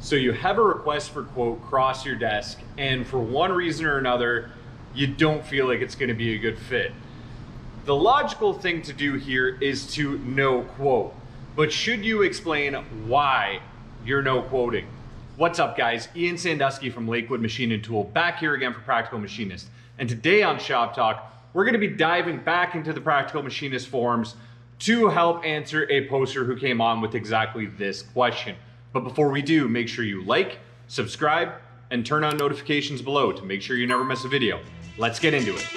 So you have a request for quote cross your desk, and for one reason or another, you don't feel like it's gonna be a good fit. The logical thing to do here is to no quote, but should you explain why you're no quoting? What's up guys, Ian Sandusky from Lakewood Machine and Tool back here again for Practical Machinist. And today on Shop Talk, we're gonna be diving back into the Practical Machinist forums to help answer a poster who came on with exactly this question. But before we do, make sure you like, subscribe, and turn on notifications below to make sure you never miss a video. Let's get into it.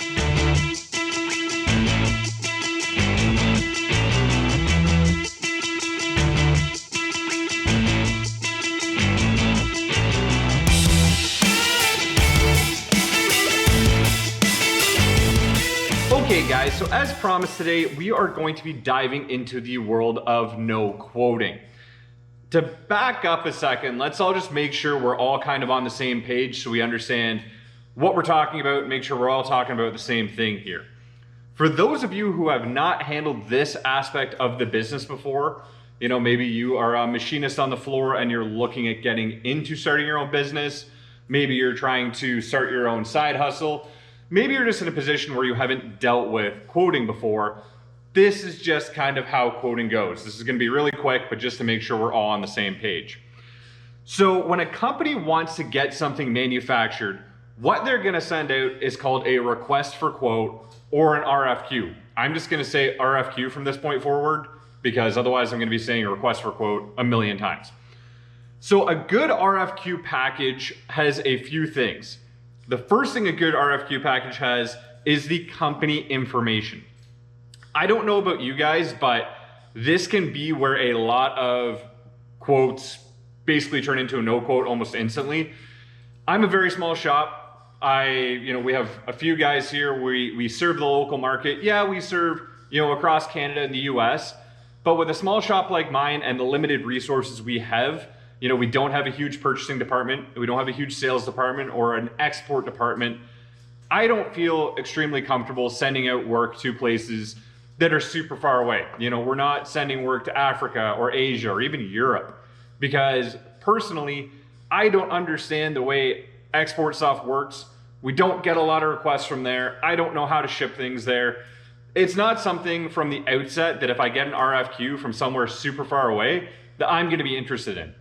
Okay guys, so as promised today, we are going to be diving into the world of no quoting. To back up a second, let's all just make sure we're all kind of on the same page so we understand what we're talking about and make sure we're all talking about the same thing here. For those of you who have not handled this aspect of the business before, you know, maybe you are a machinist on the floor and you're looking at getting into starting your own business. Maybe you're trying to start your own side hustle. Maybe you're just in a position where you haven't dealt with quoting before. This is just kind of how quoting goes. This is going to be really quick, but just to make sure we're all on the same page. So when a company wants to get something manufactured, what they're going to send out is called a request for quote or an RFQ. I'm just going to say RFQ from this point forward because otherwise I'm going to be saying a request for quote a million times. So a good RFQ package has a few things. The first thing a good RFQ package has is the company information. I don't know about you guys, but this can be where a lot of quotes basically turn into a no quote almost instantly. I'm a very small shop. We have a few guys here. We serve the local market. Yeah, we serve, across Canada and the US, but with a small shop like mine and the limited resources we have, we don't have a huge purchasing department. We don't have a huge sales department or an export department. I don't feel extremely comfortable sending out work to places that are super far away. We're not sending work to Africa or Asia or even Europe because personally, I don't understand the way export stuff works. We don't get a lot of requests from there. I don't know how to ship things there. It's not something from the outset that if I get an RFQ from somewhere super far away that I'm gonna be interested in.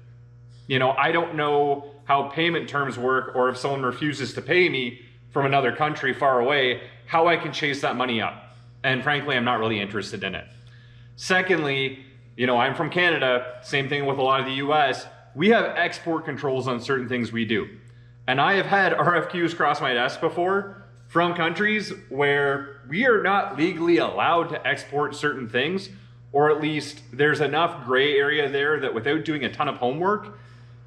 I don't know how payment terms work or if someone refuses to pay me from another country far away, how I can chase that money up. And frankly, I'm not really interested in it. Secondly, I'm from Canada, same thing with a lot of the US. We have export controls on certain things we do. And I have had RFQs cross my desk before from countries where we are not legally allowed to export certain things, or at least there's enough gray area there that without doing a ton of homework,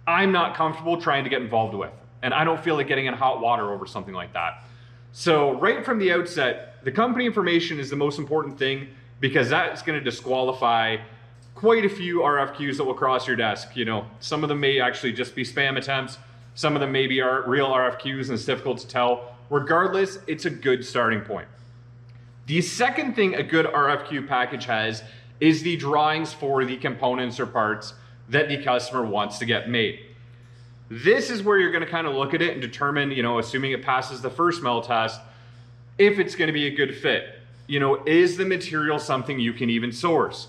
I'm not comfortable trying to get involved with. And I don't feel like getting in hot water over something like that. So right from the outset, the company information is the most important thing because that's going to disqualify quite a few RFQs that will cross your desk. Some of them may actually just be spam attempts. Some of them may be real RFQs and it's difficult to tell. Regardless, it's a good starting point. The second thing a good RFQ package has is the drawings for the components or parts that the customer wants to get made. This is where you're going to kind of look at it and determine, assuming it passes the first smell test, if it's going to be a good fit. Is the material something you can even source?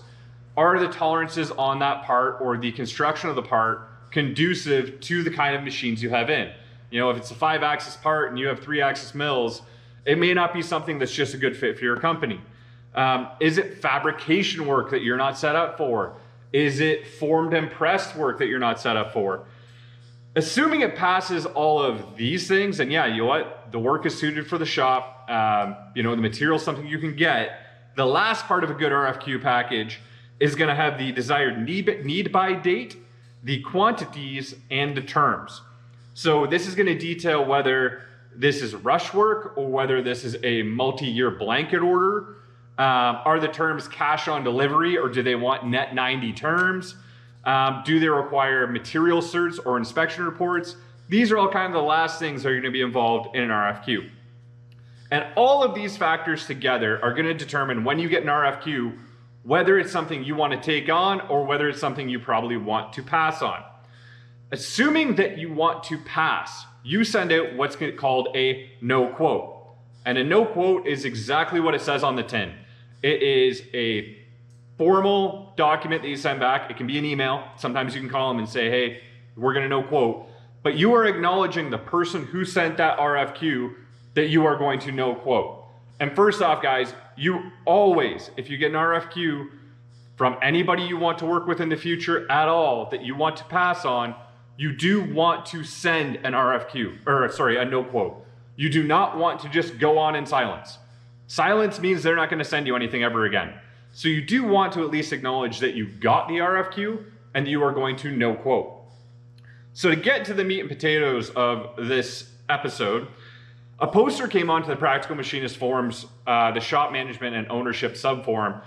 Are the tolerances on that part or the construction of the part conducive to the kind of machines you have in? If it's a 5-axis part and you have 3-axis mills, it may not be something that's just a good fit for your company. Is it fabrication work that you're not set up for? Is it formed and pressed work that you're not set up for? Assuming it passes all of these things, and yeah, the work is suited for the shop, the material is something you can get, the last part of a good RFQ package is gonna have the desired need by date, the quantities, and the terms. So this is gonna detail whether this is rush work or whether this is a multi-year blanket order. Are the terms cash on delivery or do they want net 90 terms? Do they require material certs or inspection reports? These are all kind of the last things that are going to be involved in an RFQ. And all of these factors together are going to determine when you get an RFQ, whether it's something you want to take on or whether it's something you probably want to pass on. Assuming that you want to pass, you send out what's called a no quote. And a no quote is exactly what it says on the tin. It is a formal document that you send back. It can be an email. Sometimes you can call them and say, hey, we're going to no quote. But you are acknowledging the person who sent that RFQ that you are going to no quote. And first off, guys, you always, if you get an RFQ from anybody you want to work with in the future at all that you want to pass on, you do want to send an RFQ, or sorry, a no quote. You do not want to just go on in silence. Silence means they're not going to send you anything ever again. So you do want to at least acknowledge that you got the RFQ and that you are going to no quote. So to get to the meat and potatoes of this episode, a poster came onto the Practical Machinist forums, the shop management and ownership subforum,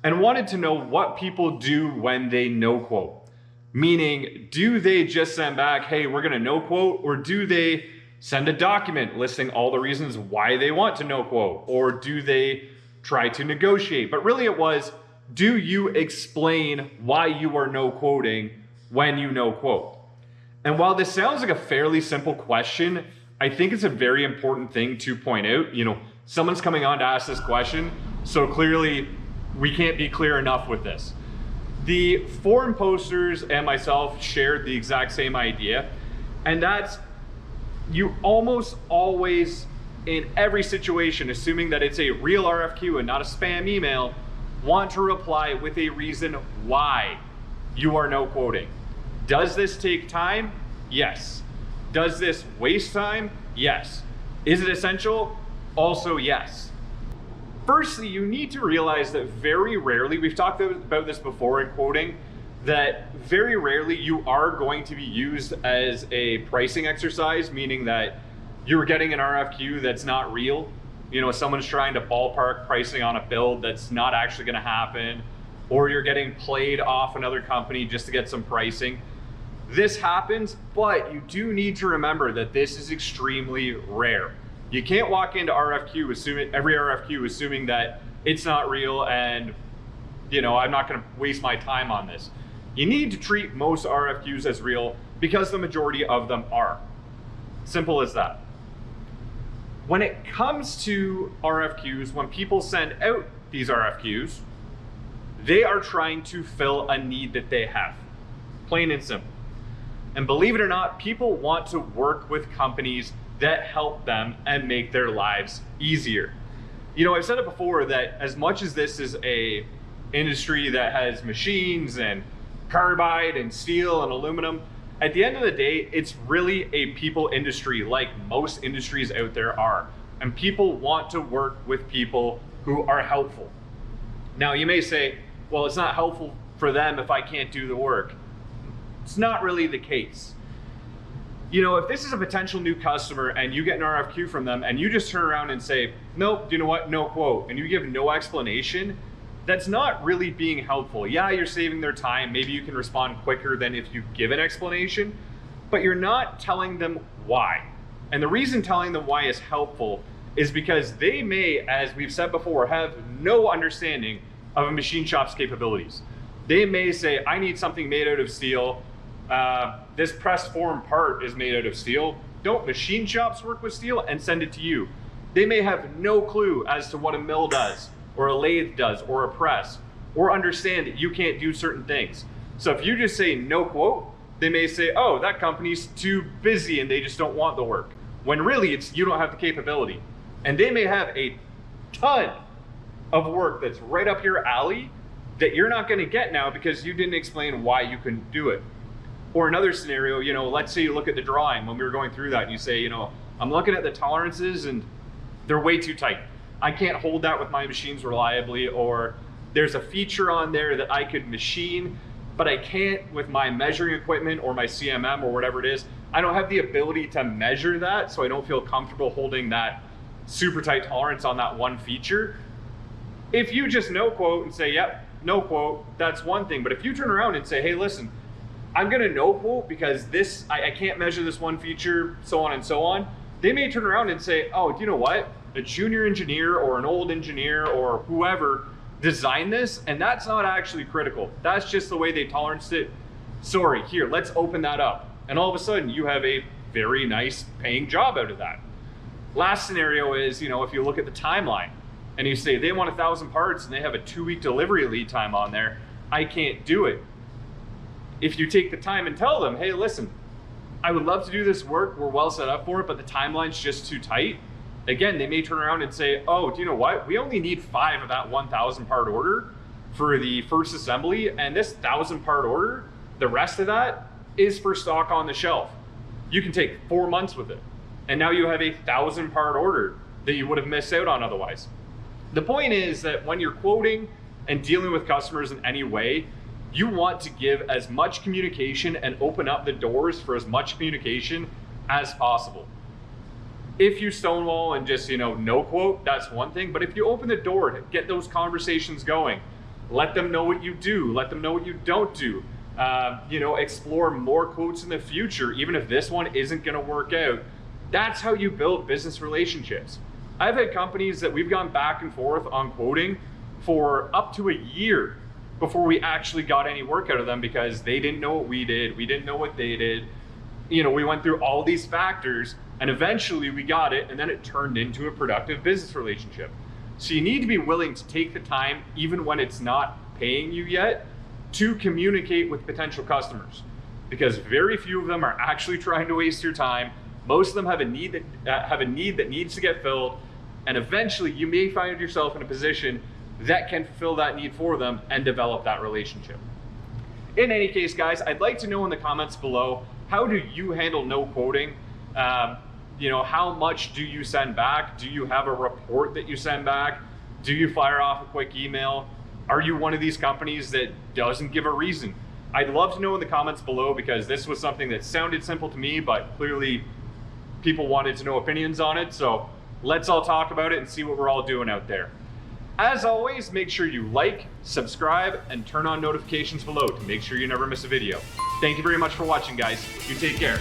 and wanted to know what people do when they no quote. Meaning, do they just send back, hey, we're going to no quote, or do they send a document listing all the reasons why they want to no quote, or do they try to negotiate? But really it was, do you explain why you are no quoting when you no quote? And while this sounds like a fairly simple question, I think it's a very important thing to point out. You know, someone's coming on to ask this question, so clearly we can't be clear enough with this. The forum posters and myself shared the exact same idea, and that's you almost always, in every situation, assuming that it's a real RFQ and not a spam email, want to reply with a reason why you are no quoting. Does this take time? Yes. Does this waste time? Yes. Is it essential? Also yes. Firstly, you need to realize that very rarely, we've talked about this before in quoting, that very rarely you are going to be used as a pricing exercise, meaning that you're getting an RFQ that's not real. You know, someone's trying to ballpark pricing on a build that's not actually going to happen, or you're getting played off another company just to get some pricing. This happens, but you do need to remember that this is extremely rare. You can't walk into every RFQ assuming that it's not real and, you know, I'm not going to waste my time on this. You need to treat most RFQs as real because the majority of them are. Simple as that. When it comes to RFQs, when people send out these RFQs, they are trying to fill a need that they have, plain and simple. And believe it or not, people want to work with companies that help them and make their lives easier. You know, I've said it before that as much as this is a industry that has machines and carbide and steel and aluminum, at the end of the day, it's really a people industry like most industries out there are. And people want to work with people who are helpful. Now you may say, well, it's not helpful for them if I can't do the work. It's not really the case. You know, if this is a potential new customer and you get an RFQ from them and you just turn around and say, nope, you know what, no quote, and you give no explanation, that's not really being helpful. Yeah, you're saving their time. Maybe you can respond quicker than if you give an explanation, but you're not telling them why. And the reason telling them why is helpful is because they may, as we've said before, have no understanding of a machine shop's capabilities. They may say, I need something made out of steel. This press form part is made out of steel. Don't machine shops work with steel? And send it to you. They may have no clue as to what a mill does, or a lathe does, or a press, or understand that you can't do certain things. So if you just say no quote, they may say, oh, that company's too busy and they just don't want the work. When really it's you don't have the capability. And they may have a ton of work that's right up your alley that you're not gonna get now because you didn't explain why you couldn't do it. Or another scenario, you know, let's say you look at the drawing when we were going through that and you say, you know, I'm looking at the tolerances and they're way too tight. I can't hold that with my machines reliably, or there's a feature on there that I could machine, but I can't with my measuring equipment or my CMM or whatever it is. I don't have the ability to measure that, so I don't feel comfortable holding that super tight tolerance on that one feature. If you just no quote and say, yep, no quote, that's one thing. But if you turn around and say, hey, listen, I'm gonna no quote because this, I can't measure this one feature, so on and so on, they may turn around and say, oh, do you know what? A junior engineer or an old engineer or whoever designed this, and that's not actually critical. That's just the way they toleranced it. Sorry, here, let's open that up. and all of a sudden you have a very nice paying job out of that. Last scenario is, if you look at the timeline and you say they want 1,000 parts and they have a 2-week delivery lead time on there, I can't do it. If you take the time and tell them, hey, listen, I would love to do this work, we're well set up for it, but the timeline's just too tight. Again, they may turn around and say, oh, do you know what? We only need 5 of that 1,000 part order for the first assembly, and this 1,000 part order, the rest of that is for stock on the shelf. You can take 4 months with it, and now you have a 1,000 part order that you would have missed out on otherwise. The point is that when you're quoting and dealing with customers in any way, you want to give as much communication and open up the doors for as much communication as possible. If you stonewall and just, no quote, that's one thing. But if you open the door to get those conversations going, let them know what you do, let them know what you don't do, explore more quotes in the future, even if this one isn't going to work out. That's how you build business relationships. I've had companies that we've gone back and forth on quoting for up to a year before we actually got any work out of them because they didn't know what we did, we didn't know what they did. We went through all these factors and eventually we got it, and then it turned into a productive business relationship. So you need to be willing to take the time, even when it's not paying you yet, to communicate with potential customers, because very few of them are actually trying to waste your time. Most of them have a need that needs to get filled, and eventually you may find yourself in a position that can fulfill that need for them and develop that relationship. In any case, guys, I'd like to know in the comments below, how do you handle no quoting? How much do you send back? Do you have a report that you send back? Do you fire off a quick email? Are you one of these companies that doesn't give a reason? I'd love to know in the comments below, because this was something that sounded simple to me, but clearly people wanted to know opinions on it. So let's all talk about it and see what we're all doing out there. As always, make sure you like, subscribe, and turn on notifications below to make sure you never miss a video. Thank you very much for watching, guys. You take care.